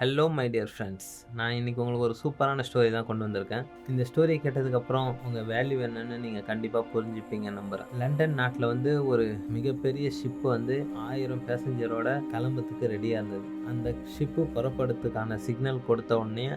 Hello my dear friends, நான் இன்றைக்கி உங்களுக்கு ஒரு சூப்பரான ஸ்டோரி தான் கொண்டு வந்திருக்கேன். இந்த ஸ்டோரி கேட்டதுக்கப்புறம் உங்கள் வேல்யூ என்னன்னு நீங்கள் கண்டிப்பாக புரிஞ்சுப்பீங்க நம்புகிறேன். லண்டன் நாட்டில் ஒரு மிகப்பெரிய ஷிப்பு 1000 பேசஞ்சரோட கிளம்புறதுக்கு ரெடியாக இருந்தது. அந்த ஷிப்பு புறப்படுறதுக்கான சிக்னல் கொடுத்த உடனே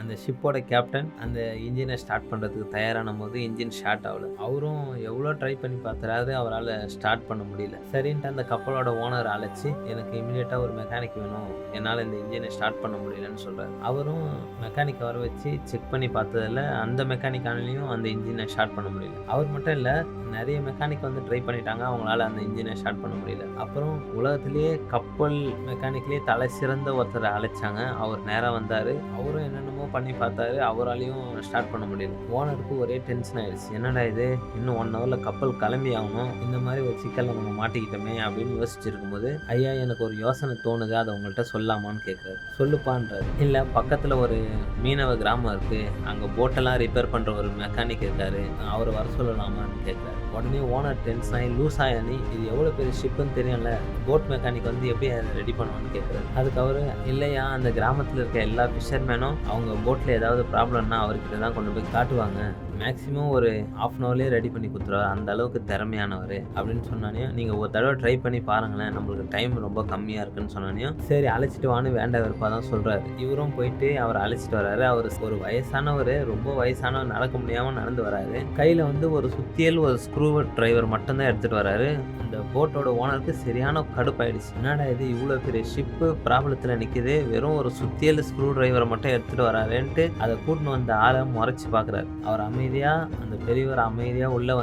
அந்த ஷிப்போட கேப்டன் அந்த இன்ஜினை ஸ்டார்ட் பண்ணுறதுக்கு தயாரான போது இன்ஜின் ஸ்டார்ட் ஆகல. அவரும் எவ்வளோ ட்ரை பண்ணி பார்த்துறாரு, அவரால் ஸ்டார்ட் பண்ண முடியல. சரின்ட்டு அந்த கப்பலோட ஓனர் அழைச்சி, எனக்கு இமீடியட்டாக ஒரு மெக்கானிக் வேணும், என்னால் இந்த இன்ஜினை ஸ்டார்ட் பண்ண முடியலன்னு சொல்கிறார். அவரும் மெக்கானிக்கை வர வச்சு செக் பண்ணி பார்த்ததில் அந்த மெக்கானிக்கானாலையும் அந்த இன்ஜினை ஸ்டார்ட் பண்ண முடியல. அவர் மட்டும் இல்லை, நிறைய மெக்கானிக் ட்ரை பண்ணிட்டாங்க, அவங்களால அந்த இன்ஜினை ஸ்டார்ட் பண்ண முடியல. அப்புறம் உலகத்திலேயே கப்பல் மெக்கானிக்லேயே தலை சிறந்த ஒருத்தரை அழைச்சாங்க. அவர் நேராக வந்தார். அவரும் என்னென்னமோ பண்ணி பார்த்தாரு, அவராலையும் ஸ்டார்ட் பண்ண முடியல. ஓனருக்கு ஒரே டென்ஷன் ஆயிடுச்சு. என்னடா இது, இன்னும் 1 ஹவரில் கப்பல் கிளம்பி ஆகணும், இந்த மாதிரி ஒரு சிக்கலில் நம்ம மாட்டிக்கிட்டோமே அப்படின்னு யோசிச்சிருக்கும் போது, ஐயா எனக்கு ஒரு யோசனை தோணுது, அதை உங்கள்கிட்ட சொல்லாமான்னு கேட்குறாரு. சொல்லுப்பான்றாரு. இல்லை, பக்கத்தில் ஒரு மீனவ கிராமம் இருக்குது, அங்கே போட்டெல்லாம் ரிப்பேர் பண்ணுற ஒரு மெக்கானிக் இருக்காரு, அவர் வர சொல்லலாமான்னு கேட்குறாரு. உடனே ஓனர் டென்ஷன் ஆகி, லூஸ் ஆகி, இது எவ்வளோ பெரிய ஷிப்புன்னு தெரியும்ல, போட் மெக்கானிக் எப்படி அதை ரெடி பண்ணுவான்னு கேட்குறாரு. அதுக்கு அவர், இல்லையா, அந்த கிராமத்தில் இருக்க எல்லா ஃபிஷர்மேனும் அவங்க போட்டில் ஏதாவது ப்ராப்ளம்னா அவர்கிட்ட தான் கொண்டு போய் காட்டுவாங்க, மேக்ஸிமம் ஒரு 1/2 ஹவர்லேயே ரெடி பண்ணி கொடுத்துருவார், அந்த அளவுக்கு திறமையானவர் அப்படின்னு சொன்னானே. நீங்கள் ஒரு தடவை ட்ரை பண்ணி பாருங்களேன், நம்மளுக்கு டைம் ரொம்ப கம்மியாக இருக்குன்னு சொன்னானையும், சரி அழைச்சிட்டு வான்னு வேண்ட வெறுப்பாக தான் சொல்கிறாரு. இவரும் போயிட்டு அவரை அழைச்சிட்டு வர்றாரு. அவர் ஒரு வயசானவர், ரொம்ப வயசானவர், நடக்க முடியாமல் நடந்து வராரு. கையில் ஒரு சுத்தியல், ஒரு ஸ்க்ரூ டிரைவர் மட்டும்தான் எடுத்துகிட்டு வராரு. அந்த போட்டோட ஓனருக்கு சரியான கடுப்பாயிடுச்சு. என்னடா இது, இவ்வளோ பெரிய ஷிப்பு ப்ராப்ளத்தில் நிற்கிது, வெறும் ஒரு சுத்தியல் ஸ்க்ரூ டிரைவரை மட்டும் எடுத்துகிட்டு வராருன்ட்டு அதை கூட்டின்னு வந்த ஆளை முறைச்சி பார்க்குறாரு. அவர் அந்த பெரியவர் அமைதியா உள்ள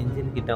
இன்ஜின் கிட்ட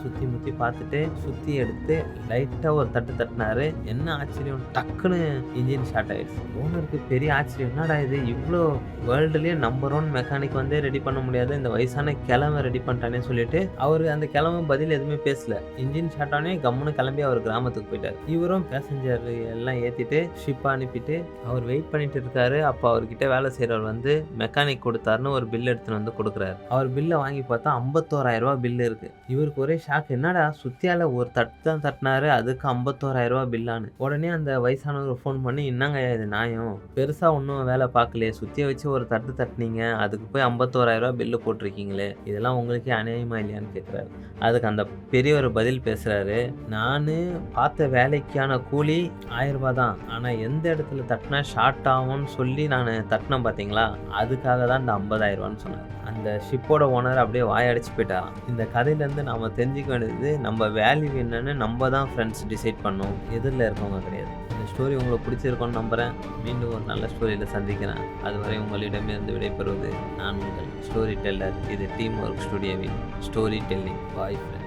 சுத்தி முத்தி பார்த்துட்டு சுத்தி எடுத்து லைட்டா ஒரு தட்டு தட்டினாரு. என்ன ஆச்சரியம், டக்குன்னு இன்ஜின் ஸ்டார்ட் ஆயிடுச்சு. ஓனருக்கு பெரிய ஆச்சரியம், என்னடா இது, இவ்வளோ வேர்ல்டுலயே நம்பர் 1 மெக்கானிக் ரெடி பண்ண முடியாது, இந்த வயசான கிழமை ரெடி பண்ணிட்டானே சொல்லிட்டு அவரு அந்த கிழமை பதில் எதுவுமே பேசல. இன்ஜின் ஸ்டார்ட் ஆனே கம்முன்னு கிளம்பி அவர் கிராமத்துக்கு போயிட்டார். இவரும் பேசஞ்சர் எல்லாம் ஏத்திட்டு ஷிப் அனுப்பிட்டு அவர் வெயிட் பண்ணிட்டு இருக்காரு. அப்போ அவர்கிட்ட வேலை செய்யறவர் மெக்கானிக் கொடுத்தாருன்னு ஒரு பில் எடுத்துன்னு கொடுக்குறாரு. அவர் பில்லை வாங்கி பார்த்தா 51,000 ரூபாய் பில்லு இருக்கு. இவருக்கு ஒரே ஷாக், என்னடா சுத்தியால ஒரு தட்டு தான் தட்டினாரு, அதுக்கு 51,000 ரூபாய் பில்லான்னு. உடனே அந்த வயசானவர் ஃபோன் பண்ணி, என்னங்க இது நியாயம், பெருசா ஒன்றும் வேலை பார்க்கலையே, சுத்திய வச்சு ஒரு தட்டு தட்டினீங்க, அதுக்கு போய் 51,000 ரூபாய் பில்லு போட்டிருக்கீங்களே, இதெல்லாம் உங்களுக்கே அநியாயமா இல்லையான்னு கேட்குறாரு. அதுக்கு அந்த பெரியவர் பதில் பேசுறாரு, நான் பார்த்த வேலைக்கான கூலி 1000 ரூபாய் தான், ஆனா எந்த இடத்துல தட்டினா ஷார்ட் ஆகும்னு சொல்லி நான் தட்டினேன் பார்த்தீங்களா, அதுக்காக தான் இந்த 50,000 ரூபான்னு சொன்னார். அந்த ஷிப்போட ஓனர் அப்படியே வாயடிச்சு போயிட்டாராம். இந்த கதையிலேருந்து நம்ம தெரிஞ்சுக்க வேண்டியது, நம்ம வேல்யூ என்னன்னு நம்ம தான் ஃப்ரெண்ட்ஸ் டிசைட் பண்ணோம், எதிரில் இருக்கவங்க கிடையாது. இந்த ஸ்டோரி உங்களுக்கு பிடிச்சிருக்கோன்னு நம்புகிறேன். மீண்டும் ஒரு நல்ல ஸ்டோரியில் சந்திக்கிறேன். அதுவரை உங்களிடமிருந்து விடைபெறுவது நான் உங்கள் ஸ்டோரி டெல்லர். இது டீம் ஒர்க் ஸ்டுடியோவின் ஸ்டோரி டெல்லிங். பாய் ஃப்ரெண்ட்.